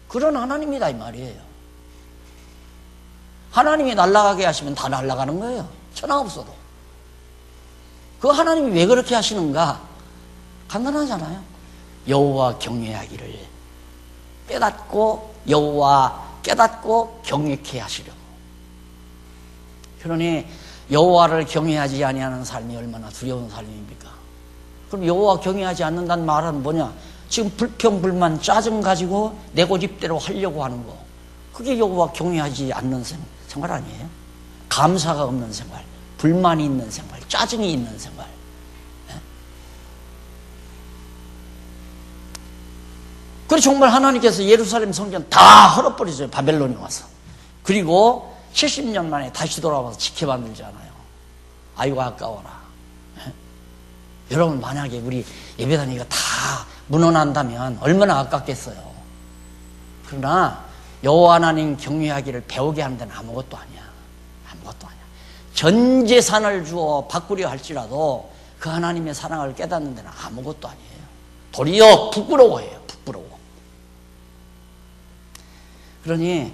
그런 하나님이다 이 말이에요. 하나님이 날아가게 하시면 다 날아가는 거예요. 천하 없어도. 그 하나님이 왜 그렇게 하시는가? 간단하잖아요. 여호와 경외하기를 깨닫고 여호와 깨닫고 경외케 하시려고. 그러니 여호와를 경외하지 아니하는 삶이 얼마나 두려운 삶입니까? 그럼 여호와 경외하지 않는다는 말은 뭐냐? 지금 불평, 불만, 짜증 가지고 내 고집대로 하려고 하는 거. 그게 여호와 경외하지 않는 생활 아니에요? 감사가 없는 생활, 불만이 있는 생활, 짜증이 있는 생활. 그래서 정말 하나님께서 예루살렘 성전 다 헐어버리죠. 바벨론이 와서. 그리고 70년 만에 다시 돌아와서 지켜만들잖아요. 아이고 아까워라. 여러분 만약에 우리 예배당이가 다 무너난다면 얼마나 아깝겠어요. 그러나 여호와 하나님 경외하기를 배우게 하는 데는 아무것도 아니야. 아무것도 아니야. 전 재산을 주어 바꾸려 할지라도 그 하나님의 사랑을 깨닫는 데는 아무것도 아니에요. 도리어 부끄러워해요. 부끄러워. 그러니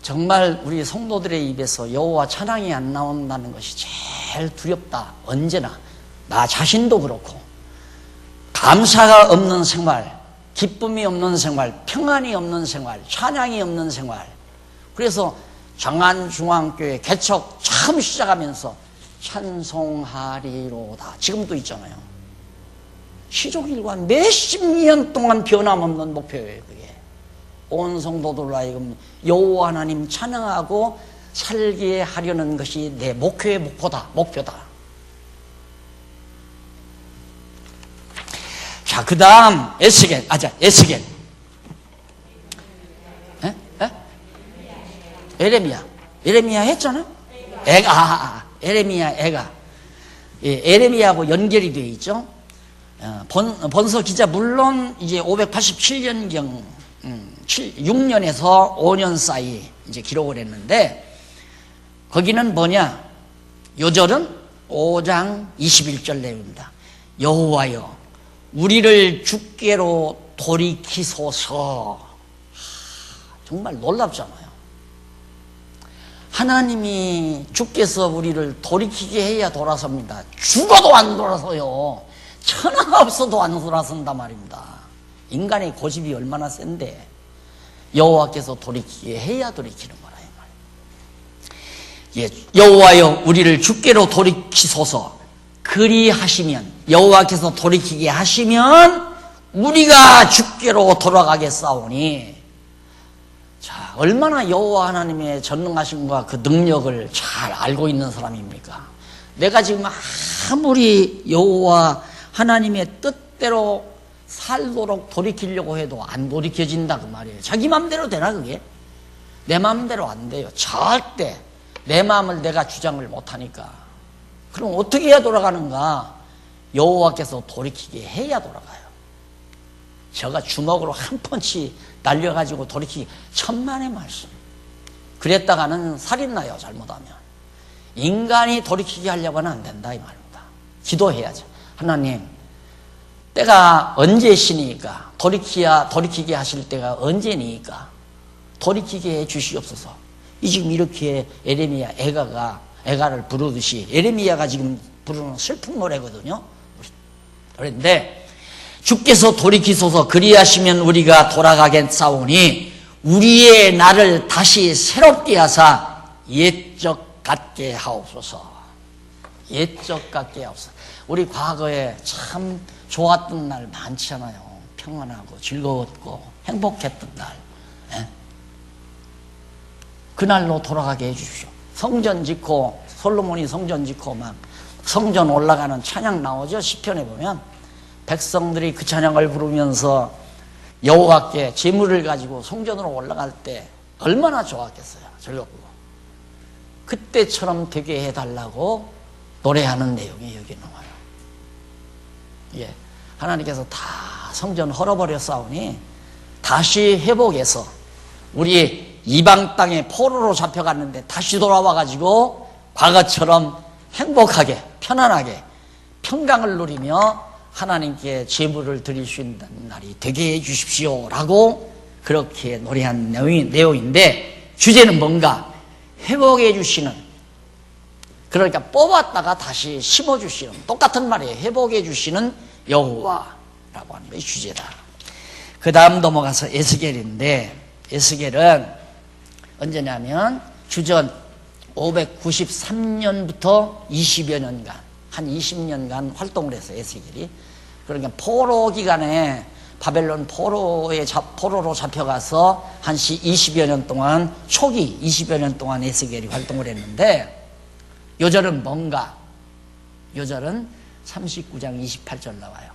정말 우리 성도들의 입에서 여호와 찬양이 안 나온다는 것이 제일 두렵다. 언제나 나 자신도 그렇고 감사가 없는 생활, 기쁨이 없는 생활, 평안이 없는 생활, 찬양이 없는 생활. 그래서 장안중앙교회 개척 처음 시작하면서 찬송하리로다. 지금도 있잖아요. 시족일관 몇십 년 동안 변함없는 목표예요. 그게 온 성도들로 하여금 여호와 하나님 찬양하고 살게 하려는 것이 내 목표의 목표다. 자, 그 다음 에스겔. 에레미야 했잖아? 에레미야. 예, 에레미야하고 연결이 되어 있죠. 본서 기자 물론 이제 587년경 6년에서 5년 사이 이제 기록을 했는데 거기는 뭐냐? 요절은 5장 21절 내용입니다. 여호와여 우리를 주께로 돌이키소서. 정말 놀랍잖아요. 하나님이 주께서 우리를 돌이키게 해야 돌아섭니다. 죽어도 안 돌아서요. 천하가 없어도 안 돌아선단 말입니다. 인간의 고집이 얼마나 센데 여호와께서 돌이키게 해야 돌이키는 거라 이 말이에요. 예, 여호와여 우리를 주께로 돌이키소서. 그리하시면 여호와께서 돌이키게 하시면 우리가 주께로 돌아가겠사오니. 자, 얼마나 여호와 하나님의 전능하심과 그 능력을 잘 알고 있는 사람입니까? 내가 지금 아무리 여호와 하나님의 뜻대로 살도록 돌이키려고 해도 안 돌이켜진다 그 말이에요. 자기 마음대로 되나 그게? 내 마음대로 안 돼요. 절대 내 마음을 내가 주장을 못하니까. 그럼 어떻게 해야 돌아가는가? 여호와께서 돌이키게 해야 돌아가요. 제가 주먹으로 한 펀치 날려가지고 돌이키기 천만의 말씀. 그랬다가는 살인나요. 잘못하면. 인간이 돌이키게 하려고는 안 된다 이 말입니다. 기도해야죠. 하나님 때가 언제시니까 돌이키게 하실 때가 언제니까 돌이키게 해 주시옵소서. 이 지금 이렇게 에레미야 애가를 부르듯이 에레미야가 지금 부르는 슬픈 노래거든요. 그런데 주께서 돌이키소서. 그리하시면 우리가 돌아가겠사오니 우리의 날을 다시 새롭게 하사 옛적 같게 하옵소서. 옛적 같게 하옵소서. 우리 과거에 참 좋았던 날 많잖아요. 평안하고 즐거웠고 행복했던 날. 그날로 돌아가게 해주십시오. 성전 짓고 솔로몬이 성전 짓고 막 성전 올라가는 찬양 나오죠. 시편에 보면 백성들이 그 찬양을 부르면서 여호와께 제물을 가지고 성전으로 올라갈 때 얼마나 좋았겠어요. 즐겁고. 그때처럼 되게 해달라고 노래하는 내용이 여기 나와요. 예, 하나님께서 다 성전 헐어버렸사오니 다시 회복해서 우리 이방 땅에 포로로 잡혀갔는데 다시 돌아와가지고 과거처럼 행복하게 편안하게 평강을 누리며 하나님께 제물을 드릴 수 있는 날이 되게 해 주십시오 라고 그렇게 노래한 내용인데 주제는 뭔가? 회복해 주시는 그러니까 뽑았다가 다시 심어주시는, 똑같은 말이에요. 회복해주시는 여호와라고 하는 것이 주제다. 그 다음 넘어가서 에스겔인데, 에스겔은 언제냐면 주전 593년부터 20여 년간, 한 20년간 활동을 했어요, 에스겔이. 그러니까 포로 기간에 바벨론 포로로 잡혀가서 한 20여 년 동안, 초기 20여 년 동안 에스겔이 활동을 했는데, 요절은 뭔가? 요절은 39장 28절 나와요.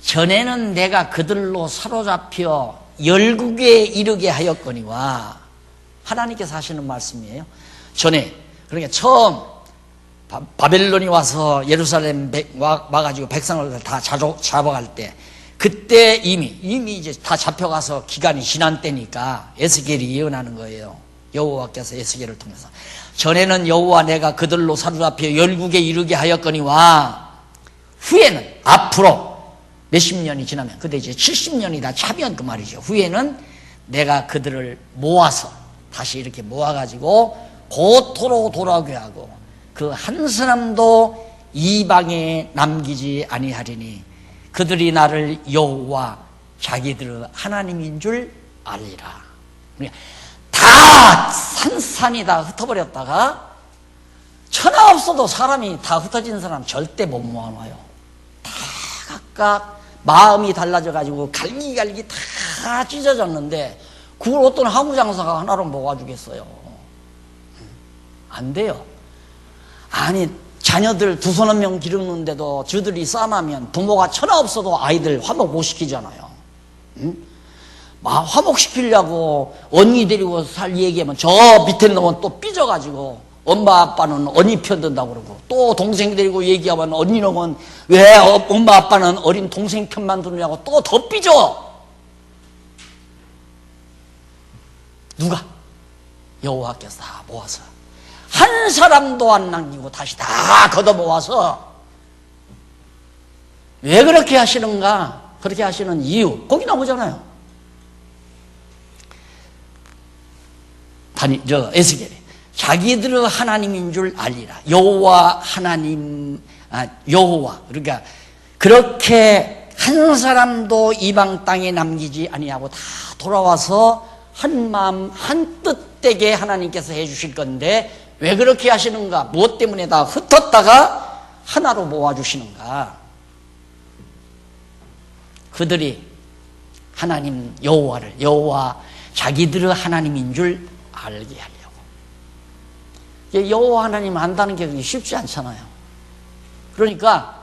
전에는 내가 그들로 사로잡혀 열국에 이르게 하였거니와, 하나님께서 하시는 말씀이에요. 전에, 그러니까 처음 바벨론이 와서 예루살렘 와가지고 백성을 다 잡아갈 때, 그때 이미 이제 다 잡혀가서 기간이 지난 때니까 에스겔이 예언하는 거예요. 여호와께서 에스겔을 통해서. 전에는 여호와 내가 그들로 사로잡혀 열국에 이르게 하였거니와, 후에는, 앞으로 몇십 년이 지나면, 근데 이제 70년이 다 차면 그 말이죠. 후에는 내가 그들을 모아서 다시 이렇게 모아가지고 고토로 돌아오게 하고 그 한 사람도 이방에 남기지 아니하리니 그들이 나를 여호와 자기들의 하나님인 줄 알리라. 다 산산이 다 흩어버렸다가, 천하 없어도 사람이 다 흩어진 사람 절대 못 모아놔요. 다 각각 마음이 달라져가지고 갈기갈기 다 찢어졌는데 그걸 어떤 하구장사가 하나로 모아주겠어요? 안 돼요. 아니, 자녀들 2-3명 기르는데도 저들이 싸움하면 부모가 천하 없어도 아이들 화목 못 시키잖아요. 응? 화목시키려고 언니 데리고 살 얘기하면 저 밑에 놈은 또 삐져가지고 엄마 아빠는 언니 편 든다고 그러고, 또 동생 데리고 얘기하면 언니 놈은 왜 엄마 아빠는 어린 동생 편만 드느냐고 또 더 삐져. 누가? 여호와께서 다 모아서 한 사람도 안 남기고 다시 다 걷어 모아서, 왜 그렇게 하시는가? 그렇게 하시는 이유 거기 나오잖아요. 에스겔이 자기들의 하나님인 줄 알리라. 여호와 하나님, 여호와, 그러니까 그렇게 한 사람도 이방 땅에 남기지 아니하고 다 돌아와서 한 마음 한 뜻 되게 하나님께서 해주실 건데, 왜 그렇게 하시는가? 무엇 때문에 다 흩었다가 하나로 모아주시는가? 그들이 하나님 여호와 자기들의 하나님인 줄 알게 하려고. 여호와 하나님 안다는 게 쉽지 않잖아요. 그러니까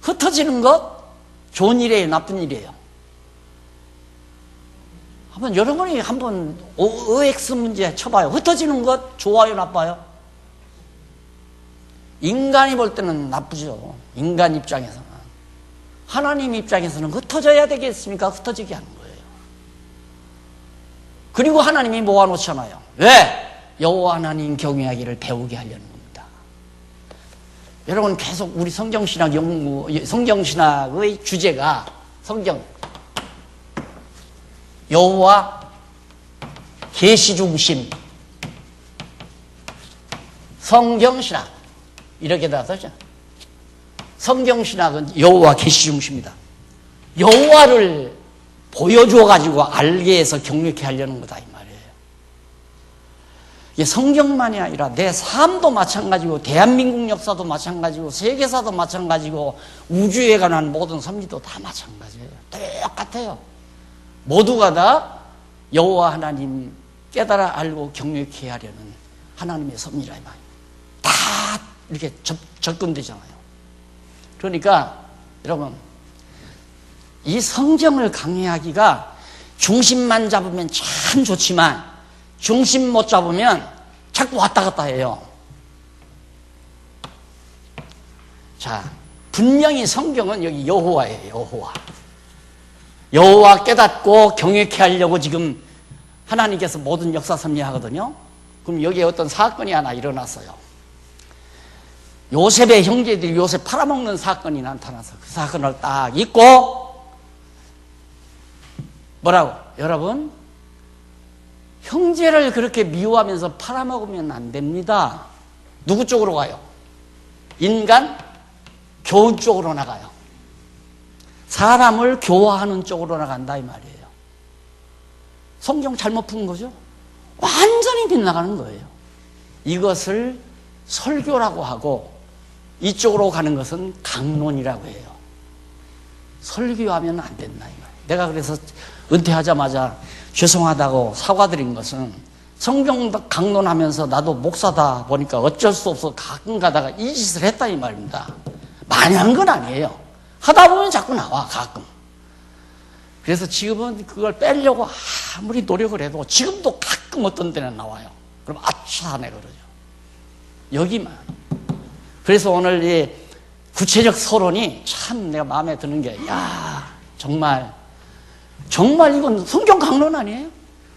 흩어지는 것 좋은 일이에요, 나쁜 일이에요? 한번 여러분이 한번 OX 문제 쳐봐요. 흩어지는 것 좋아요, 나빠요? 인간이 볼 때는 나쁘죠. 인간 입장에서는. 하나님 입장에서는 흩어져야 되겠습니까? 흩어지게 하는 거예요. 그리고 하나님이 모아놓잖아요. 왜? 여호와 하나님 경외하기를 배우게 하려는 겁니다. 여러분, 계속 우리 성경신학 연구, 성경신학의 주제가 여호와 계시중심 성경신학 이렇게 다 써져. 성경신학은 여호와 계시중심이다. 여호와를 보여줘가지고 알게 해서 경력케 하려는 거다, 이 말이에요. 이게 성경만이 아니라 내 삶도 마찬가지고, 대한민국 역사도 마찬가지고, 세계사도 마찬가지고, 우주에 관한 모든 섭리도 다 마찬가지예요. 똑같아요. 모두가 다 여호와 하나님 깨달아 알고 경외케 하려는 하나님의 섭리라, 이 말이에요. 다 이렇게 접근되잖아요. 그러니까 여러분, 이 성경을 강의하기가 중심만 잡으면 참 좋지만 중심 못 잡으면 자꾸 왔다 갔다 해요. 자, 분명히 성경은 여기 여호와예요. 여호와 깨닫고 경외케 하려고 지금 하나님께서 모든 역사 섭리하거든요. 그럼 여기에 어떤 사건이 하나 일어났어요. 요셉의 형제들이 요셉 팔아먹는 사건이 나타나서 그 사건을 딱 잊고, 뭐라고? 여러분, 형제를 그렇게 미워하면서 팔아먹으면 안 됩니다. 누구 쪽으로 가요? 인간 교훈 쪽으로 나가요. 사람을 교화하는 쪽으로 나간다 이 말이에요. 성경 잘못 푼 거죠? 완전히 빗나가는 거예요. 이것을 설교라고 하고 이쪽으로 가는 것은 강론이라고 해요. 설교하면 안 된다 이 말이에요. 내가 그래서 은퇴하자마자 죄송하다고 사과드린 것은 성경 강론하면서 나도 목사다 보니까 어쩔 수 없어 가끔 가다가 이 짓을 했다 이 말입니다. 많이 한 건 아니에요. 하다 보면 자꾸 나와 가끔. 그래서 지금은 그걸 빼려고 아무리 노력을 해도 지금도 가끔 어떤 데는 나와요. 그럼 아차 하네 그러죠. 여기만. 그래서 오늘 이 구체적 서론이 참 내가 마음에 드는 게, 야 정말 이건 성경 강론 아니에요?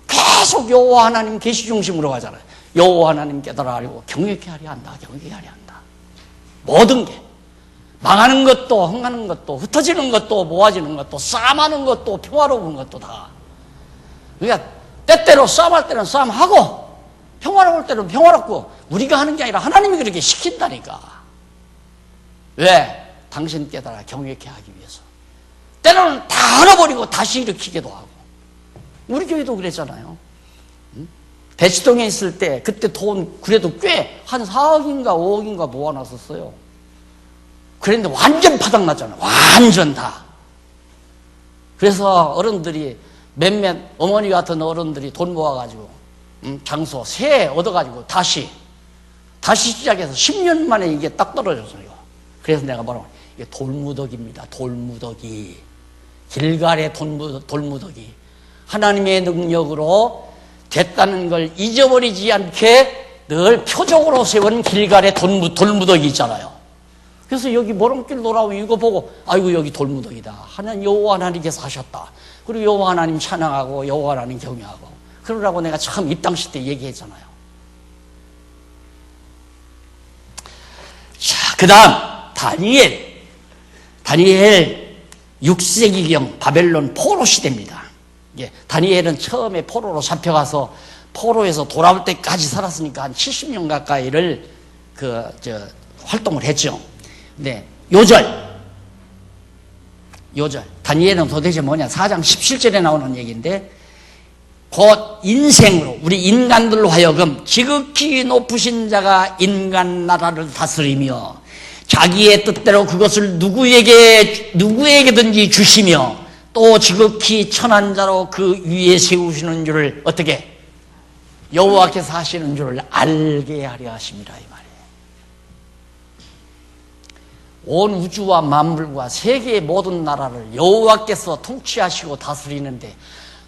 계속 여호와 하나님 계시 중심으로 가잖아요. 여호와 하나님 깨달아 알고 경외케 하려 한다. 경외케 하려 한다. 모든 게 망하는 것도 흥하는 것도 흩어지는 것도 모아지는 것도 싸움하는 것도 평화로운 것도 다. 그러니까 때때로 싸움할 때는 싸움하고 평화로울 때는 평화롭고 우리가 하는 게 아니라 하나님이 그렇게 시킨다니까. 왜? 당신 깨달아 경외케 하기 위해서. 때로는 다 알아버리고 다시 일으키기도 하고. 우리 교회도 그랬잖아요. 대치동에 있을 때 그때 돈 그래도 꽤 한 4억인가 5억인가 모아놨었어요. 그랬는데 완전 바닥났잖아요. 완전 다. 그래서 어른들이 몇몇 어머니 같은 어른들이 돈 모아가지고 장소 새 얻어가지고 다시 시작해서 10년 만에 이게 딱 떨어졌어요. 그래서 내가 뭐라고 이게 돌무더기입니다. 돌무더기. 길갈의 돌무더기. 하나님의 능력으로 됐다는 걸 잊어버리지 않게 늘 표적으로 세운 길갈의 돌무더기 있잖아요. 그래서 여기 모름길 돌아오면 이거 보고 아이고 여기 돌무더기다. 하나님 여호와 하나님께서 하셨다. 그리고 여호와 하나님 찬양하고 여호와 하나님 경외하고 그러라고 내가 처음 입당식 때 얘기했잖아요. 자, 그 다음 다니엘 6세기경 바벨론 포로 시대입니다. 다니엘은 처음에 포로로 잡혀가서 포로에서 돌아올 때까지 살았으니까 한 70년 가까이를 활동을 했죠. 네, 요절. 다니엘은 도대체 뭐냐? 4장 17절에 나오는 얘기인데, 곧 인생으로, 우리 인간들로 하여금 지극히 높으신 자가 인간 나라를 다스리며, 자기의 뜻대로 그것을 누구에게든지 주시며, 또 지극히 천한 자로 그 위에 세우시는 줄을 어떻게? 여호와께서 하시는 줄을 알게 하려 하십니다. 이 말이에요. 온 우주와 만물과 세계의 모든 나라를 여호와께서 통치하시고 다스리는데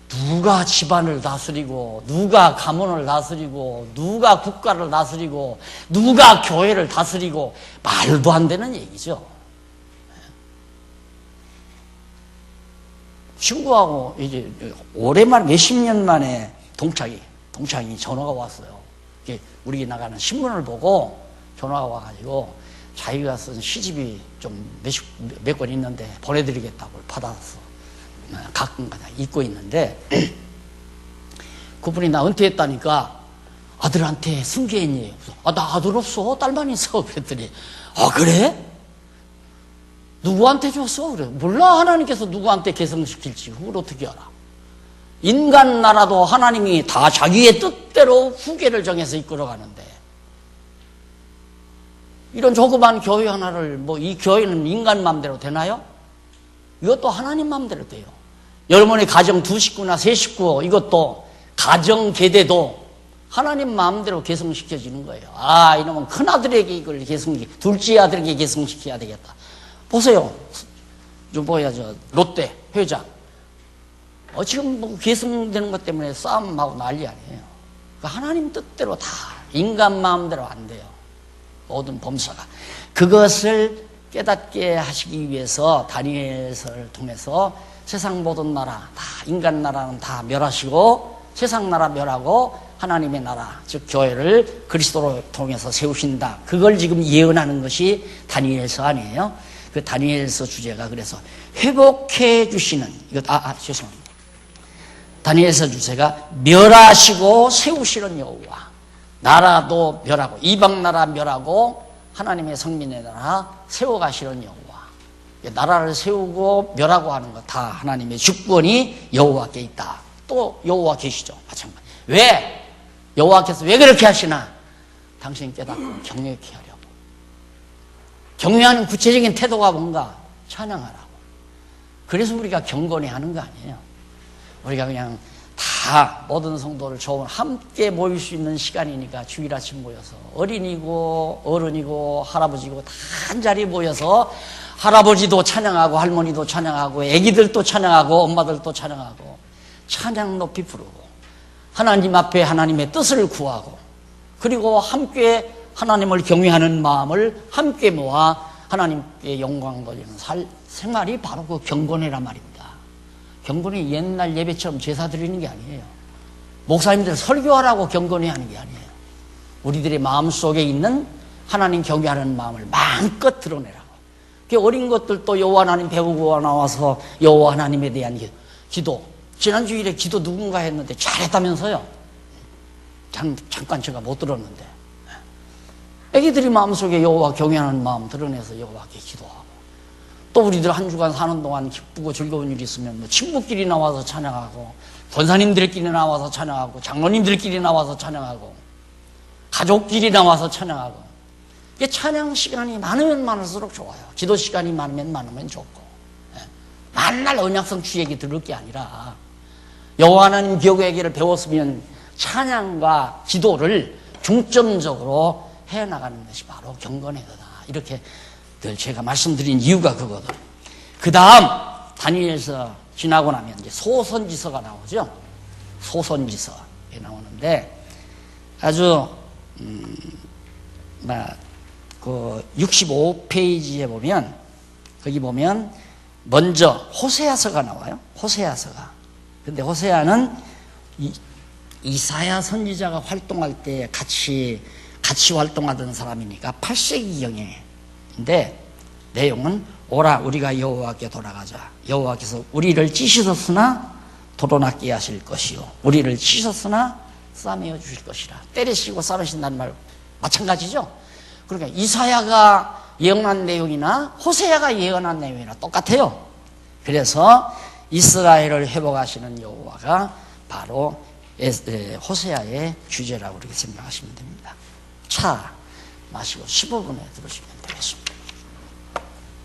누가 집안을 다스리고 누가 가문을 다스리고 누가 국가를 다스리고 누가 교회를 다스리고 말도 안 되는 얘기죠. 친구하고 이제 오랜만에 몇십 년 만에 동창이 전화가 왔어요. 우리 나가는 신문을 보고 전화가 와가지고 자기가 쓴 시집이 좀 몇 권 있는데 보내드리겠다고 받아서 가끔 읽고 있는데 그분이 나 은퇴했다니까 아들한테 승계했니? 나 아들 없어. 딸만 있어. 그랬더니 그래? 누구한테 줬어? 그래. 몰라. 하나님께서 누구한테 계승시킬지 그걸 어떻게 알아? 인간 나라도 하나님이 다 자기의 뜻대로 후계를 정해서 이끌어가는데 이런 조그만 교회 하나를 이 교회는 인간 마음대로 되나요? 이것도 하나님 마음대로 돼요. 여러분의 가정 2식구나 3식구 이것도 가정 계대도 하나님 마음대로 계승시켜지는 거예요. 이놈은 큰아들에게 이걸 둘째 아들에게 계승시켜야 되겠다. 보세요. 롯데 회장. 지금 계승되는 것 때문에 싸움하고 난리 아니에요. 하나님 뜻대로 다 인간 마음대로 안 돼요. 모든 범사가. 그것을 깨닫게 하시기 위해서 다니엘서를 통해서 세상 모든 나라, 다 인간 나라는 다 멸하시고 세상 나라 멸하고 하나님의 나라, 즉 교회를 그리스도로 통해서 세우신다. 그걸 지금 예언하는 것이 다니엘서 아니에요. 그 다니엘서 주제가 그래서 회복해 주시는 죄송합니다. 다니엘서 주제가 멸하시고 세우시는 여호와. 나라도 멸하고 이방 나라 멸하고 하나님의 성민의 나라 세워가시는 여호와. 나라를 세우고 멸하고 하는 것 다 하나님의 주권이 여호와께 있다. 또 여호와 계시죠. 마찬가지. 왜? 여호와께서 왜 그렇게 하시나? 당신 깨닫고 경외케 하려고. 경외하는 구체적인 태도가 뭔가? 찬양하라고. 그래서 우리가 경건히 하는 거 아니에요. 우리가 그냥 다 모든 성도를 좋은 함께 모일 수 있는 시간이니까 주일 아침 모여서 어린이고 어른이고 할아버지고 다 한자리에 모여서 할아버지도 찬양하고 할머니도 찬양하고 애기들도 찬양하고 엄마들도 찬양하고 찬양 높이 부르고 하나님 앞에 하나님의 뜻을 구하고 그리고 함께 하나님을 경외하는 마음을 함께 모아 하나님께 영광 돌리는 생활이 바로 그 경건이란 말입니다. 경건이 옛날 예배처럼 제사 드리는 게 아니에요. 목사님들 설교하라고 경건히 하는 게 아니에요. 우리들의 마음속에 있는 하나님 경외하는 마음을 마음껏 드러내라고. 어린 것들도 여호와 하나님 배우고 나와서 여호와 하나님에 대한 기도. 지난주일에 기도 누군가 했는데 잘했다면서요. 잠깐 제가 못 들었는데. 애기들이 마음속에 여호와 경외하는 마음 드러내서 여호와께 기도하고 또 우리들 한 주간 사는 동안 기쁘고 즐거운 일이 있으면 뭐 친구끼리 나와서 찬양하고 권사님들끼리 나와서 찬양하고 장로님들끼리 나와서 찬양하고 가족끼리 나와서 찬양하고 이게 찬양 시간이 많으면 많을수록 좋아요. 기도 시간이 많으면 많으면 좋고 만날 언약성 주 얘기 들을 게 아니라 여호와 하나님 기억 얘기를 배웠으면 찬양과 기도를 중점적으로 해나가는 것이 바로 경건의 거다. 이렇게 늘 제가 말씀드린 이유가 그거든. 그 다음 다니엘서 지나고 나면 이제 소선지서가 나오죠. 소선지서에 나오는데 아주 그 65페이지에 보면 거기 보면 먼저 호세아서가 나와요. 호세아서가. 근데 호세아는 이사야 선지자가 활동할 때 같이 활동하던 사람이니까 8세기경인데 내용은 오라 우리가 여호와께 돌아가자. 여호와께서 우리를 찢으셨으나 도로낫게 하실 것이요 우리를 찢으셨으나 싸매어 주실 것이라. 때리시고 싸매신다는 말 마찬가지죠. 그러니까 이사야가 예언한 내용이나 호세아가 예언한 내용이나 똑같아요. 그래서 이스라엘을 회복하시는 여호와가 바로 호세아의 주제라고 그렇게 생각하시면 됩니다. 차 마시고 15분에 들으시면 되겠습니다.